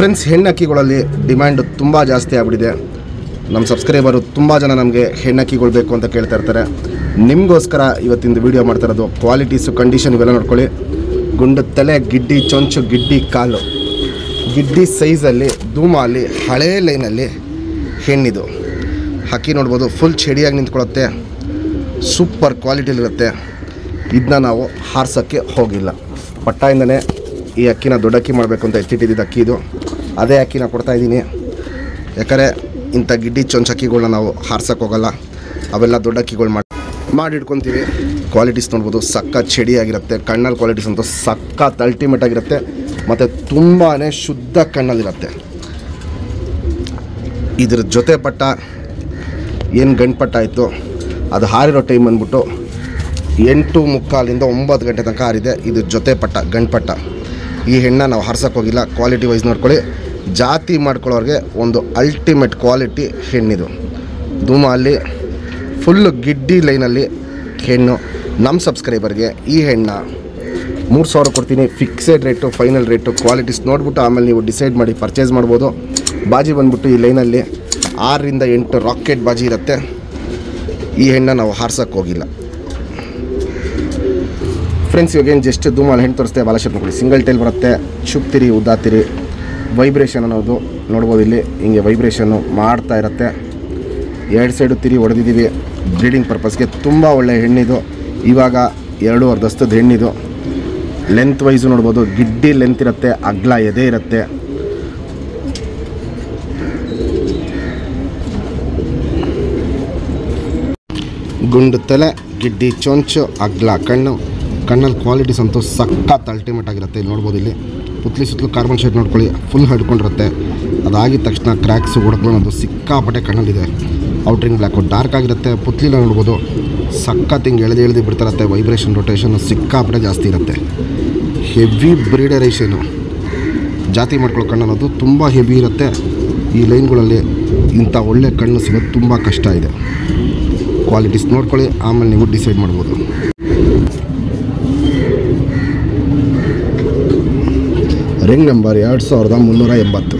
Friends, ಹೆಣ್ಣಕ್ಕಿಗಳಲ್ಲಿ demand ತುಂಬ ಜಾಸ್ತಿ ಆಗಿಬಿಟ್ಟಿದೆ. ನಮ್ಮ ಸಬ್ಸ್ಕ್ರೈಬರು ತುಂಬ ಜನ ನಮಗೆ ಹೆಣ್ಣಕ್ಕಿಗಳು ಬೇಕು ಅಂತ ಕೇಳ್ತಾ ಇರ್ತಾರೆ. ನಿಮಗೋಸ್ಕರ ಇವತ್ತಿಂದು ವೀಡಿಯೋ ಮಾಡ್ತಾ ಇರೋದು. ಕ್ವಾಲಿಟೀಸು, ಕಂಡೀಷನ್ ಇವೆಲ್ಲ ನೋಡ್ಕೊಳ್ಳಿ. ಗುಂಡು ತಲೆ, ಗಿಡ್ಡಿ ಚೊಂಚು, ಗಿಡ್ಡಿ ಕಾಲು, ಗಿಡ್ಡಿ ಸೈಜಲ್ಲಿ, ಧೂಮಲ್ಲಿ, ಹಳೇ ಲೈನಲ್ಲಿ ಹೆಣ್ಣಿದು ಹಕ್ಕಿ ನೋಡ್ಬೋದು. ಫುಲ್ ಚಡಿಯಾಗಿ ನಿಂತ್ಕೊಳ್ಳುತ್ತೆ, ಸೂಪರ್ ಕ್ವಾಲಿಟಿಲಿರುತ್ತೆ. ಇದನ್ನ ನಾವು ಹಾರ್ಸೋಕ್ಕೆ ಹೋಗಿಲ್ಲ. ಪಟ್ಟಾಯಿಂದನೇ ಈ ಅಕ್ಕಿನ ದೊಡ್ಡ ಅಕ್ಕಿ ಮಾಡಬೇಕು ಅಂತ ಎತ್ತಿಟ್ಟಿದ್ದು ಅಕ್ಕಿ ಇದು. ಅದೇ ಅಕ್ಕಿನ ಕೊಡ್ತಾಯಿದ್ದೀನಿ. ಯಾಕಂದರೆ ಇಂಥ ಗಿಡ್ಡಿ ಚೊಂಚು ಅಕ್ಕಿಗಳನ್ನ ನಾವು ಹಾರ್ಸೋಕ್ಕೆ ಹೋಗಲ್ಲ. ಅವೆಲ್ಲ ದೊಡ್ಡ ಅಕ್ಕಿಗಳು ಮಾಡಿಟ್ಕೊತೀವಿ. ಕ್ವಾಲಿಟೀಸ್ ನೋಡ್ಬೋದು, ಸಖತ್ ಚಡಿಯಾಗಿರುತ್ತೆ. ಕಣ್ಣಲ್ಲಿ ಕ್ವಾಲಿಟೀಸ್ ಅಂತೂ ಸಖತ್ ಅಲ್ಟಿಮೇಟ್ ಆಗಿರುತ್ತೆ ಮತ್ತು ತುಂಬಾ ಶುದ್ಧ ಕಣ್ಣಲ್ಲಿರುತ್ತೆ. ಇದ್ರ ಜೊತೆ ಪಟ್ಟ ಏನು ಗಂಡು ಪಟ್ಟ ಆಯಿತು, ಅದು ಹಾರಿರೋ ಟೈಮ್ ಬಂದ್ಬಿಟ್ಟು 8:45 9 ಗಂಟೆ ತನಕ ಹಾರಿದೆ. ಇದು ಜೊತೆ ಪಟ್ಟ, ಗಂಡು ಪಟ್ಟ. ಈ ಹೆಣ್ಣ ನಾವು ಹಾರ್ಸೋಕ್ಕೆ ಹೋಗಿಲ್ಲ. ಕ್ವಾಲಿಟಿ ವೈಸ್ ನೋಡ್ಕೊಳ್ಳಿ. ಜಾತಿ ಮಾಡ್ಕೊಳ್ಳೋರಿಗೆ ಒಂದು ಅಲ್ಟಿಮೇಟ್ ಕ್ವಾಲಿಟಿ ಹೆಣ್ಣಿದು. ಧೂಮ ಅಲ್ಲಿ ಫುಲ್ಲು ಗಿಡ್ಡಿ ಲೈನಲ್ಲಿ ಹೆಣ್ಣು. ನಮ್ಮ ಸಬ್ಸ್ಕ್ರೈಬರ್ಗೆ ಈ ಹೆಣ್ಣ 3000 ಕೊಡ್ತೀನಿ. Fixed rate, final rate. Qualities ನೋಡ್ಬಿಟ್ಟು ಆಮೇಲೆ ನೀವು ಡಿಸೈಡ್ ಮಾಡಿ ಪರ್ಚೇಸ್ ಮಾಡ್ಬೋದು. ಬಾಜಿ ಬಂದ್ಬಿಟ್ಟು ಈ ಲೈನಲ್ಲಿ 6 ರಿಂದ 8 ರಾಕೆಟ್ ಬಾಜಿ ಇರುತ್ತೆ. ಈ ಹೆಣ್ಣ ನಾವು ಹಾರ್ಸೋಕ್ಕೆ ಹೋಗಿಲ್ಲ. ಫ್ರೆಂಡ್ಸ್, ಇವಾಗೇನು ಜಸ್ಟ್ ಧೂಮಲ್ಲಿ ಹೆಣ್ಣು ತೋರಿಸ್ತೇವೆ. ಬಾಲ ಶೇಪ್ ನೋಡ್ಕೊಳ್ಳಿ. ಸಿಂಗಲ್ ಟೈಲ್ ಬರುತ್ತೆ. ಚುಪ್ತಿರಿ, ಉದ್ದಾತಿರಿ, ವೈಬ್ರೇಷನ್ ಅನ್ನೋದು ನೋಡ್ಬೋದು. ಇಲ್ಲಿ ಹಿಂಗೆ ವೈಬ್ರೇಷನ್ನು ಮಾಡ್ತಾ ಇರುತ್ತೆ. 2 ಸೈಡು ತಿರಿ ಹೊಡೆದಿದ್ದೀವಿ ಬ್ರೀಡಿಂಗ್ ಪರ್ಪಸ್ಗೆ. ತುಂಬ ಒಳ್ಳೆಯ ಹೆಣ್ಣಿದು. ಇವಾಗ 2.5 ದಸ್ತದ ಹೆಣ್ಣಿದು. ಲೆಂತ್ ವೈಸು ನೋಡ್ಬೋದು. ಗಿಡ್ಡಿ ಲೆಂತ್ ಇರುತ್ತೆ, ಅಗ್ಲ ಎದೆ ಇರುತ್ತೆ. ಗುಂಡು ತಲೆ, ಗಿಡ್ಡಿ ಚೊಂಚು, ಅಗ್ಲ ಕಣ್ಣು. ಕಣ್ಣಲ್ಲಿ ಕ್ವಾಲಿಟೀಸ್ ಅಂತೂ ಸಖತ್ ಅಲ್ಟಿಮೇಟ್ ಆಗಿರುತ್ತೆ. ಇಲ್ಲಿ ನೋಡ್ಬೋದು. ಇಲ್ಲಿ ಪುತ್ಲಿ ಸುತ್ತಲೂ ಕಾರ್ಬನ್ ಶೇಡ್ ನೋಡ್ಕೊಳ್ಳಿ, ಫುಲ್ ಹಿಡ್ಕೊಂಡಿರುತ್ತೆ. ಅದಾಗಿದ ತಕ್ಷಣ ಕ್ರ್ಯಾಕ್ಸು ಹೊಡ್ಕೊಳ್ಳೋದು ಸಿಕ್ಕಾಪಟ್ಟೆ ಕಣ್ಣಲ್ಲಿದೆ. ಔಟ್ರಿಂಗ್ ಬ್ಲ್ಯಾಕು ಡಾರ್ಕ್ ಆಗಿರುತ್ತೆ. ಪುತ್ಲಿಲ್ಲ ನೋಡ್ಬೋದು, ಸಖತ್ ಹಿಂಗೆ ಎಳೆದು ಬಿಡ್ತಿರುತ್ತೆ. ವೈಬ್ರೇಷನ್, ರೊಟೇಷನ್ನು ಸಿಕ್ಕಾಪಟ್ಟೆ ಜಾಸ್ತಿ ಇರುತ್ತೆ. ಹೆವಿ ಬ್ರೀಡರೇಷನು. ಜಾತಿ ಮಾಡ್ಕೊಳ್ಳೋ ಕಣ್ಣು ಅನ್ನೋದು ತುಂಬ ಹೆವಿ ಇರುತ್ತೆ. ಈ ಲೈನ್ಗಳಲ್ಲಿ ಇಂಥ ಒಳ್ಳೆ ಕಣ್ಣು ಸಿಗೋದು ತುಂಬ ಕಷ್ಟ ಇದೆ. ಕ್ವಾಲಿಟೀಸ್ ನೋಡ್ಕೊಳ್ಳಿ, ಆಮೇಲೆ ನೀವು ಡಿಸೈಡ್ ಮಾಡ್ಬೋದು. Ring number 2380.